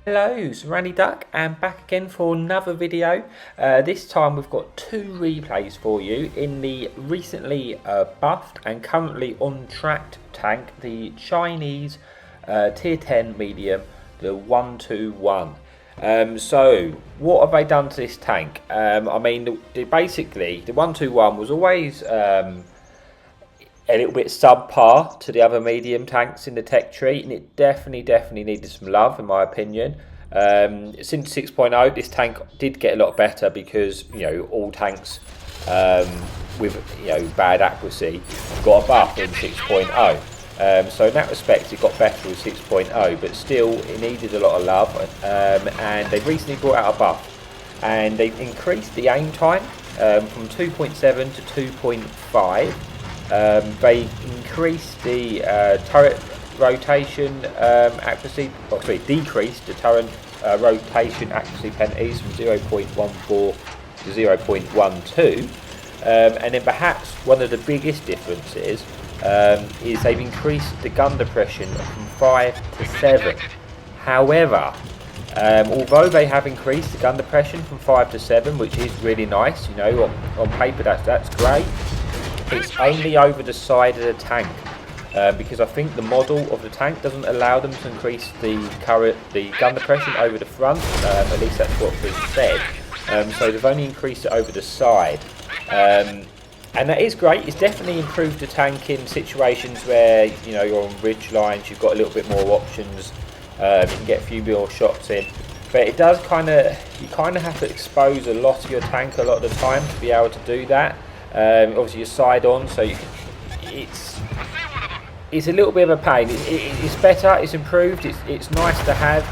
Hello, it's Randy Duck and back again for another video. This time we've got two replays for you in the recently buffed and currently on tracked tank, the Chinese tier 10 medium, the 121. So what have they done to this tank? I mean, basically the 121 was always a little bit subpar to the other medium tanks in the tech tree, and it definitely needed some love in my opinion. Since 6.0 this tank did get a lot better because all tanks with bad accuracy got a buff in 6.0. So in that respect it got better with 6.0, but still it needed a lot of love, and they've recently brought out a buff and they've increased the aim time from 2.7 to 2.5. They increased the turret rotation accuracy, decreased the turret rotation accuracy penalties from 0.14 to 0.12. And then perhaps one of the biggest differences is they've increased the gun depression from 5 to 7. However, although they have increased the gun depression from 5 to 7, which is really nice, on paper that's great, it's only over the side of the tank, because I think the model of the tank doesn't allow them to increase the gun depression over the front. At least that's what was said. So they've only increased it over the side, and that is great. It's definitely improved the tank in situations where you're on ridge lines. You've got a little bit more options. You can get a few more shots in, but it does you kind of have to expose a lot of your tank a lot of the time to be able to do that. Obviously you're side on, so it's a little bit of a pain. It's better, it's improved, it's nice to have,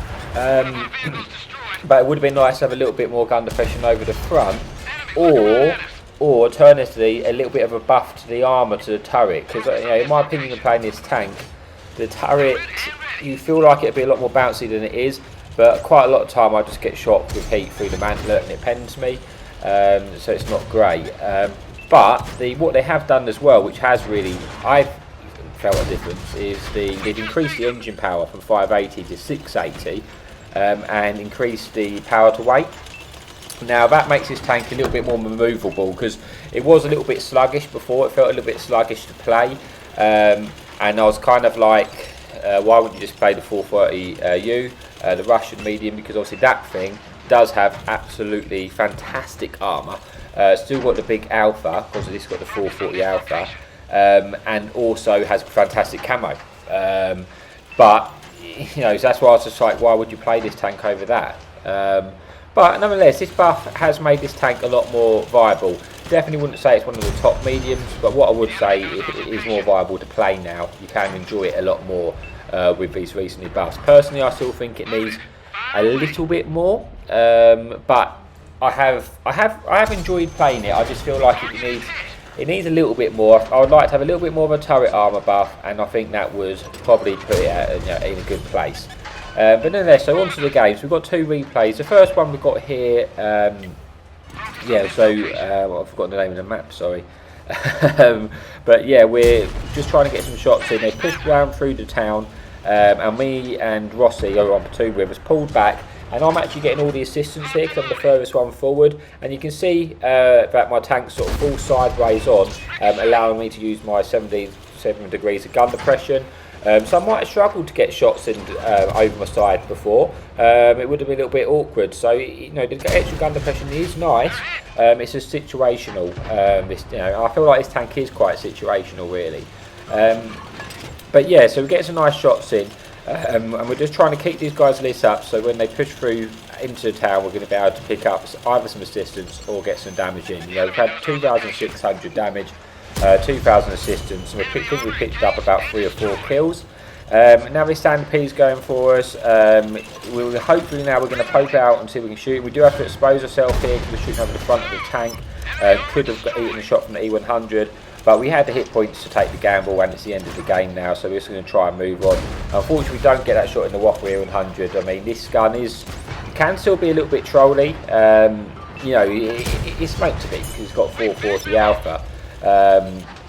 but it would have been nice to have a little bit more gun depression over the front, or alternatively a little bit of a buff to the armour, to the turret, because in my opinion of playing this tank, the turret, you feel like it'd be a lot more bouncy than it is, but quite a lot of time I just get shot with heat through the mantlet and it pens me, so it's not great. But what they have done as well, which has really, I've felt a difference, is they've increased the engine power from 580 to 680, and increased the power to weight. Now that makes this tank a little bit more manoeuvrable, because it was a little bit sluggish before. It felt a little bit sluggish to play, and I was kind of like, why wouldn't you just play the 430U, the Russian medium, because obviously that thing does have absolutely fantastic armour. Still got the big alpha, because this got the 440 alpha, and also has fantastic camo. But so that's why I was just like, why would you play this tank over that? But nonetheless, this buff has made this tank a lot more viable. Definitely wouldn't say it's one of the top mediums, but what I would say it is more viable to play now. You can enjoy it a lot more with these recently buffs. Personally, I still think it needs a little bit more, but I have enjoyed playing it. I just feel like it needs a little bit more. I would like to have a little bit more of a turret armor buff, and I think that would probably put it in a good place. But nonetheless, so on to the games. We've got two replays. The first one we've got here, I've forgotten the name of the map, sorry. But yeah, we're just trying to get some shots in. They pushed around through the town, and me and Rossi, who are on platoon with us, pulled back. And I'm actually getting all the assistance here because I'm the furthest one forward, and you can see that my tank's sort of full sideways on, allowing me to use my 77 degrees of gun depression. So I might have struggled to get shots in over my side before. It would have been a little bit awkward. So the extra gun depression is nice. It's just situational. I feel like this tank is quite situational, really. But yeah, so we get some nice shots in. And we're just trying to keep these guys' lists up, so when they push through into the town, we're going to be able to pick up either some assistance or get some damage in. We've had 2,600 damage, 2,000 assistance, and we picked up about 3 or 4 kills. Now this Stampede going for us. Hopefully now we're going to poke out and see if we can shoot. We do have to expose ourselves here because we're shooting over the front of the tank. Could have eaten a shot from the E100. But we had the hit points to take the gamble, and it's the end of the game now, so we're just going to try and move on. Unfortunately, we don't get that shot in the Whopper 100. I mean, this gun can still be a little bit trolly. It's meant to be because it's got 440 alpha.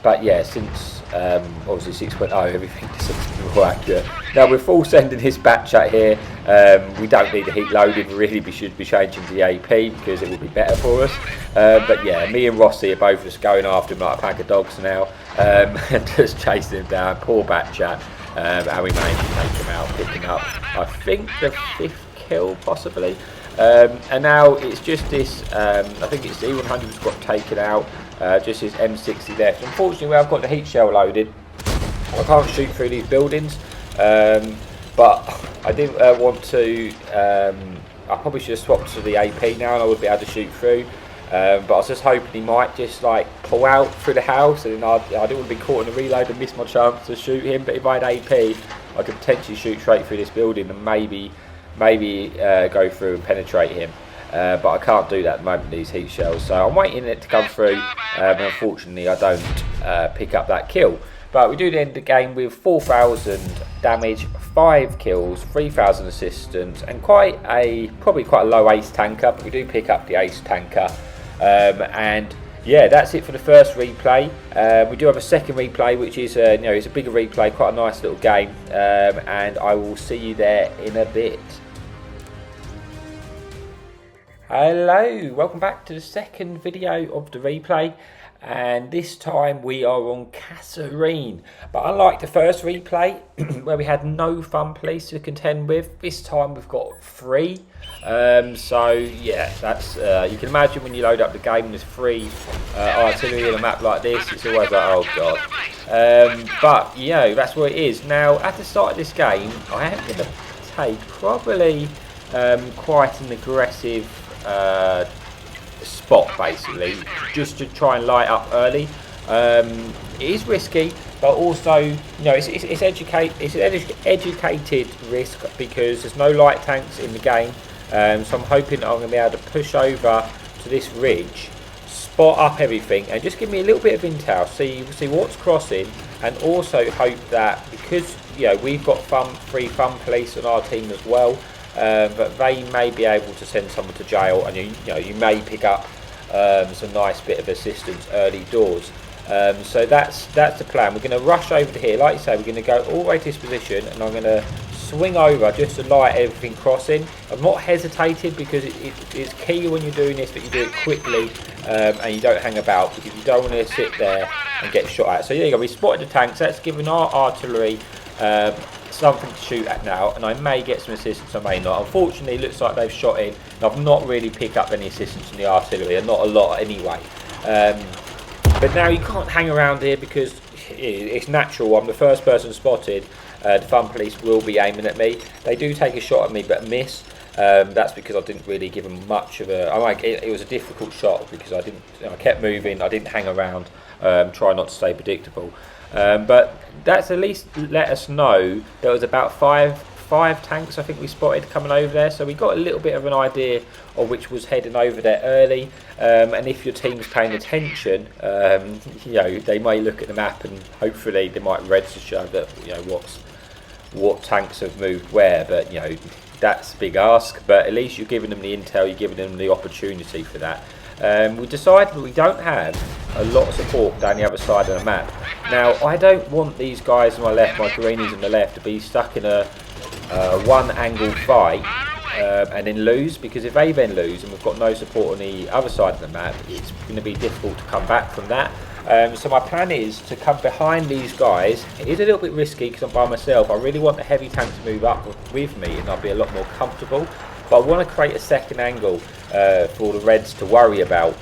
But yeah, since obviously 6.0, everything is more accurate. Now we're full sending his bat chat here. We don't need the heat loaded, really we should be changing to the AP because it will be better for us. But yeah, me and Rossi are both just going after him like a pack of dogs now, and just chasing him down, poor Batchat, and we managed to take him out, picking up, I think, the 5th kill possibly. And now it's just this, I think it's the E100's got taken out, just his M60 left. Unfortunately, where I've got the heat shell loaded, I can't shoot through these buildings, but I didn't want to, I probably should have swapped to the AP now and I would be able to shoot through, but I was just hoping he might just like pull out through the house, and I didn't want to be caught in a reload and miss my chance to shoot him. But if I had AP, I could potentially shoot straight through this building and maybe go through and penetrate him. But I can't do that at the moment, these heat shells, so I'm waiting it to come through, and unfortunately I don't pick up that kill. But we do end the game with 4,000 damage, 5 kills, 3,000 assistance, and probably quite a low ace tanker, but we do pick up the ace tanker. And yeah, that's it for the first replay. We do have a second replay, which is it's a bigger replay, quite a nice little game, and I will see you there in a bit. Hello, welcome back to the second video of the replay, and this time we are on Kasserine. But unlike the first replay where we had no fun police to contend with, this time we've got 3. So yeah, that's you can imagine when you load up the game and there's 3 artillery in a map like this, it's always like, oh god. But you know, that's what it is. Now at the start of this game I am going to take probably quite an aggressive spot, basically, just to try and light up early. It is risky, but also, you know, it's an educated risk because there's no light tanks in the game. So I'm hoping that I'm going to be able to push over to this ridge, spot up everything, and just give me a little bit of intel, see what's crossing, and also hope that, because we've got free fun police on our team as well. But they may be able to send someone to jail, and you may pick up some nice bit of assistance early doors. So that's the plan. We're going to rush over to here, like you say. We're going to go all the way to this position, and I'm going to swing over just to light everything crossing. I've not hesitated because it's key when you're doing this that you do it quickly, and you don't hang about, because you don't want to sit there and get shot at. So there you go. We spotted the tanks. That's given our artillery something to shoot at now, and I may get some assistance, I may not. Unfortunately, it looks like they've shot in, and I've not really picked up any assistance from the artillery, and not a lot anyway. But now you can't hang around here because it's natural. I'm the first person spotted. The fun police will be aiming at me. They do take a shot at me but miss. That's because I didn't really give them much of a. It was a difficult shot because I kept moving. I didn't hang around. Try not to stay predictable. But that's at least let us know there was about five tanks I think we spotted coming over there, so we got a little bit of an idea of which was heading over there early. And if your team's paying attention, they may look at the map and hopefully they might register that what tanks have moved where. But that's a big ask, but at least you're giving them the intel, you're giving them the opportunity for that. We decided that we don't have a lot of support down the other side of the map. Now, I don't want these guys on my left, my greenies on the left, to be stuck in a one-angle fight and then lose, because if they then lose and we've got no support on the other side of the map, it's going to be difficult to come back from that. So my plan is to come behind these guys. It is a little bit risky because I'm by myself. I really want the heavy tank to move up with me and I'll be a lot more comfortable. But I want to create a second angle for the Reds to worry about.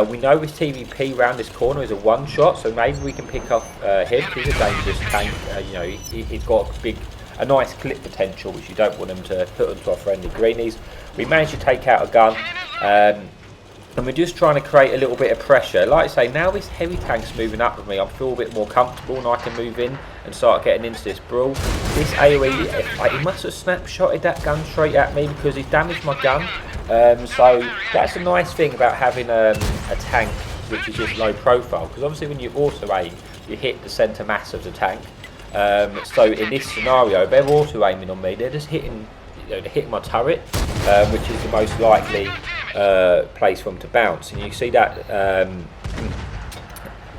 We know this TVP round this corner is a one-shot, so maybe we can pick up him. He's a dangerous tank. He's got a nice clip potential, which you don't want him to put onto our friendly greenies. We managed to take out a gun, and we're just trying to create a little bit of pressure. Like I say, now this heavy tank's moving up with me, I feel a bit more comfortable and I can move in and start getting into this brawl. This AoE, he must have snapshotted that gun straight at me because he's damaged my gun. So that's a nice thing about having a tank which is just low profile, because obviously when you auto aim, you hit the centre mass of the tank. So in this scenario, if they're auto aiming on me, they're just hitting my turret, which is the most likely place for them to bounce. And you see that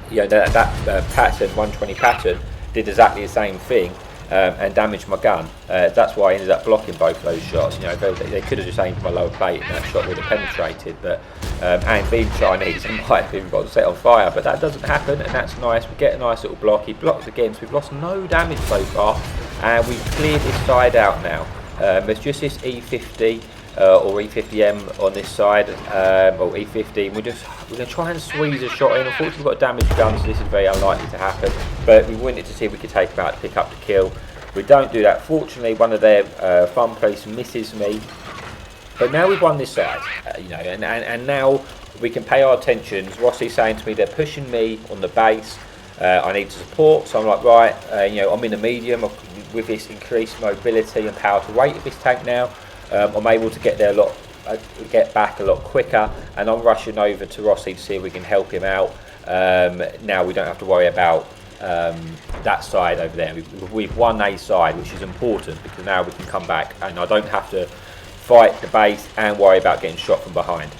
that pattern, 120 pattern, did exactly the same thing, and damaged my gun. That's why I ended up blocking both of those shots. You know, they could have just aimed for my lower plate and that shot would have penetrated, but and being Chinese, I might have even got set on fire, but that doesn't happen, and that's nice. We get a nice little block. He blocks again, so we've lost no damage so far, and we've cleared this side out now. There's just this E50 or E50M on this side, or E50. We're going to try and squeeze a shot in. Unfortunately, we've got a damaged gun, so this is very unlikely to happen. But we wanted to see if we could take him out to pick up the kill. We don't do that. Fortunately, one of their fun police misses me. But now we've won this side, you know, and now we can pay our attentions. Rossi's saying to me they're pushing me on the base. I need support, so I'm like, right, you know, I'm in a medium with this increased mobility and power to weight of this tank now. I'm able to get there get back a lot quicker, and I'm rushing over to Rossi to see if we can help him out. Now we don't have to worry about that side over there. We've won a side, which is important because now we can come back and I don't have to fight the base and worry about getting shot from behind.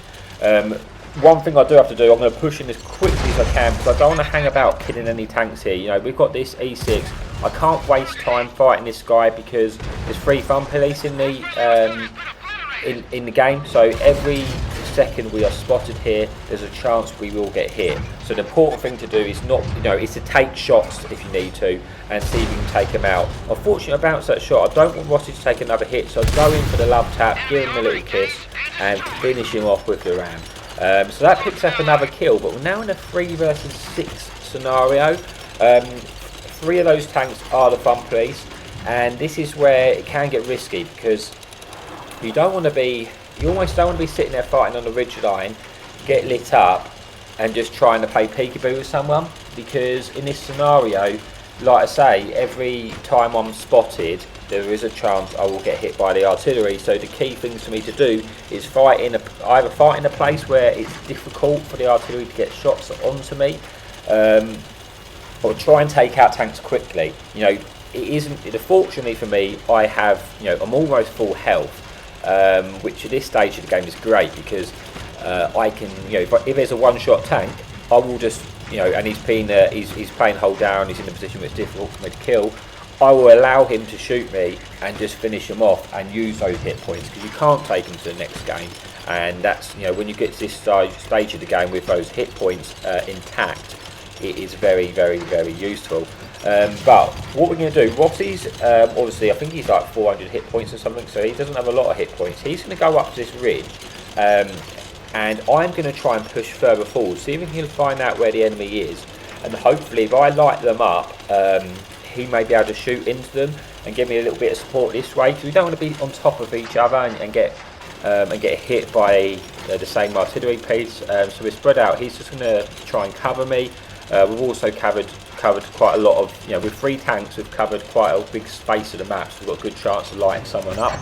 One thing I do have to do, I'm going to push in as quickly as I can because I don't want to hang about killing any tanks here. You know, we've got this E6. I can't waste time fighting this guy because there's 3 fun police in the game. So every second we are spotted here, there's a chance we will get hit. So the important thing to do is not, you know, is to take shots if you need to and see if you can take them out. Unfortunately, I bounced that shot. I don't want Rossi to take another hit, so I go in for the love tap, give him a little kiss, and finish him off with the ram. So that picks up another kill, but we're now in a 3 versus 6 scenario. 3 of those tanks are the fun police, and this is where it can get risky because you almost don't want to be sitting there fighting on the ridge line, get lit up, and just trying to play peekaboo with someone, because in this scenario, like I say, every time I'm spotted, there is a chance I will get hit by the artillery. So the key things for me to do is either fight in a place where it's difficult for the artillery to get shots onto me, or try and take out tanks quickly. You know, fortunately for me, I have, you know, I'm almost full health, which at this stage of the game is great because I can, you know, if there's a one-shot tank, I will just, you know, and he's playing hold down, he's in a position where it's difficult for me to kill, I will allow him to shoot me and just finish him off and use those hit points, because you can't take him to the next game, and that's, you know, when you get to this stage of the game with those hit points intact, it is very, very, very useful. But what we're going to do, Rossi's, obviously I think he's like 400 hit points or something, so he doesn't have a lot of hit points. He's going to go up to this ridge, and I'm going to try and push further forward, see if we can find out where the enemy is, and hopefully if I light them up, he may be able to shoot into them and give me a little bit of support this way, because we don't want to be on top of each other and get hit by the same artillery piece. So we're spread out. He's just going to try and cover me. We've also covered quite a lot of, you know, with 3 tanks we've covered quite a big space of the map, so we've got a good chance of lighting someone up.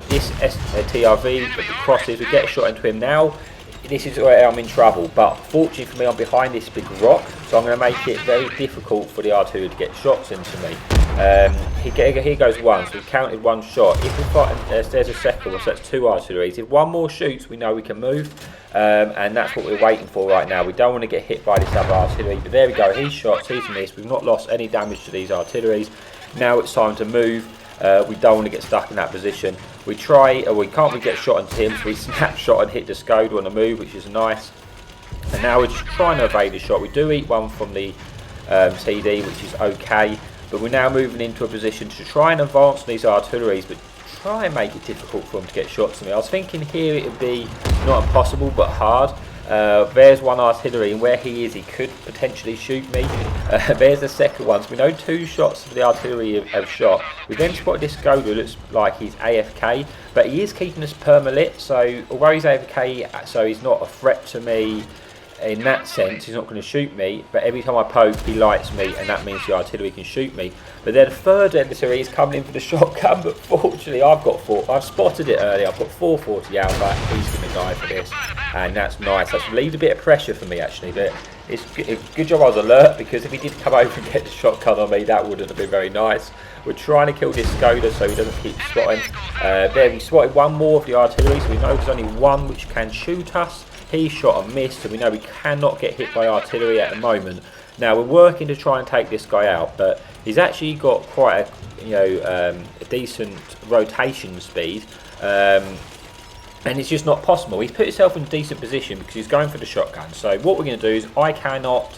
This TRV, the crosses, we get a shot into him now. This is where I'm in trouble, but fortunately for me, I'm behind this big rock, so I'm going to make it very difficult for the artillery to get shots into me. Here goes one, so we've counted 1 shot. If we fight, there's a second one, so that's 2 artilleries. If 1 more shoots, we know we can move, and that's what we're waiting for right now. We don't want to get hit by this other artillery, but there we go. He's shot, he's missed. We've not lost any damage to these artilleries. Now it's time to move. We don't want to get stuck in that position. We can't get shot into him, so we snapshot and hit the Skoda on the move, which is nice. And now we're just trying to evade the shot. We do eat 1 from the CD, which is okay, but we're now moving into a position to try and advance these artilleries, but try and make it difficult for them to get shots to me. I was thinking here it would be not impossible, but hard. There's 1 artillery, and where he is, he could potentially shoot me. There's the second one, so we know 2 shots of the artillery have shot. We then spotted this Skoda, looks like he's AFK, but he is keeping us permalit, so although he's AFK, so he's not a threat to me in that sense, he's not going to shoot me, but every time I poke he lights me, and that means the artillery can shoot me. But then the third emissary is coming in for the shotgun, but fortunately I've spotted it early. I've got 440 alpha, he's going to die for this, and that's nice. That's relieved a bit of pressure for me actually, but it's a good job I was alert, because if he did come over and get the shotgun on me, that wouldn't have been very nice. We're trying to kill this Skoda so he doesn't keep spotting. There, we spotted 1 more of the artillery, so we know there's only 1 which can shoot us. He shot and missed, so we know we cannot get hit by artillery at the moment. Now we're working to try and take this guy out, but He's actually got quite a a decent rotation speed, and it's just not possible. He's put himself in a decent position because he's going for the shotgun. So what we're going to do is I cannot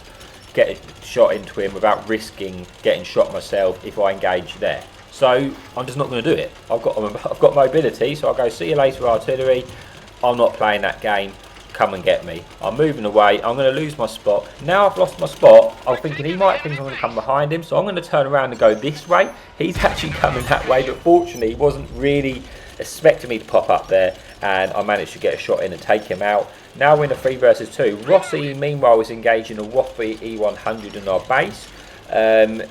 get a shot into him without risking getting shot myself if I engage there. So I'm just not going to do it. I've got mobility, so I'll go, see you later, artillery. I'm not playing that game. Come and get me. I'm moving away. I'm going to lose my spot. Now I've lost my spot, I'm thinking he might think I'm going to come behind him, so I'm going to turn around and go this way. He's actually coming that way, but fortunately he wasn't really expecting me to pop up there, and I managed to get a shot in and take him out. Now we're in a 3 versus 2. Rossi, meanwhile, is engaging a Woffy E100 in our base,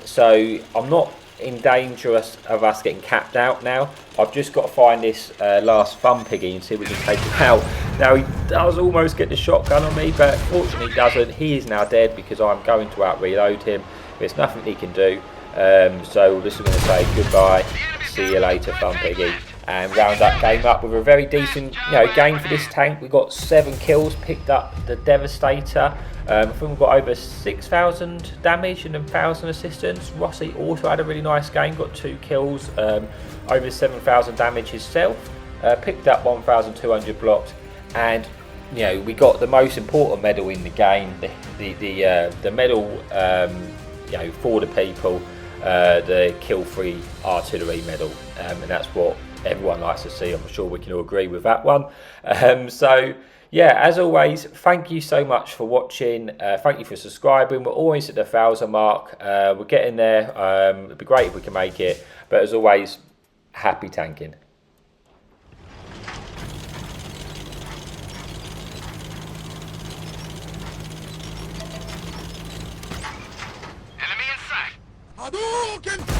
so I'm not in danger of us getting capped out now. I've just got to find this last fun piggy and see if we can take him out. Now he does almost get the shotgun on me, but fortunately he doesn't. He is now dead because I'm going to out reload him. There's nothing he can do. So this is going to say goodbye, see you later, fun piggy, and round that game up with a very decent game for this tank. We got 7 kills, picked up the Devastator. I think we've got over 6,000 damage and 1,000 assistance. Rossi also had a really nice game, got 2 kills, over 7,000 damage himself. Picked up 1,200 blocks, and we got the most important medal in the game, the medal for the people, the kill-free artillery medal, and that's what everyone likes to see. I'm sure we can all agree with that one. So yeah, as always, thank you so much for watching. Thank you for subscribing. We're always at the 1,000 mark. We're getting there. It'd be great if we can make it. But as always, happy tanking. Enemy in sight. Hadouken!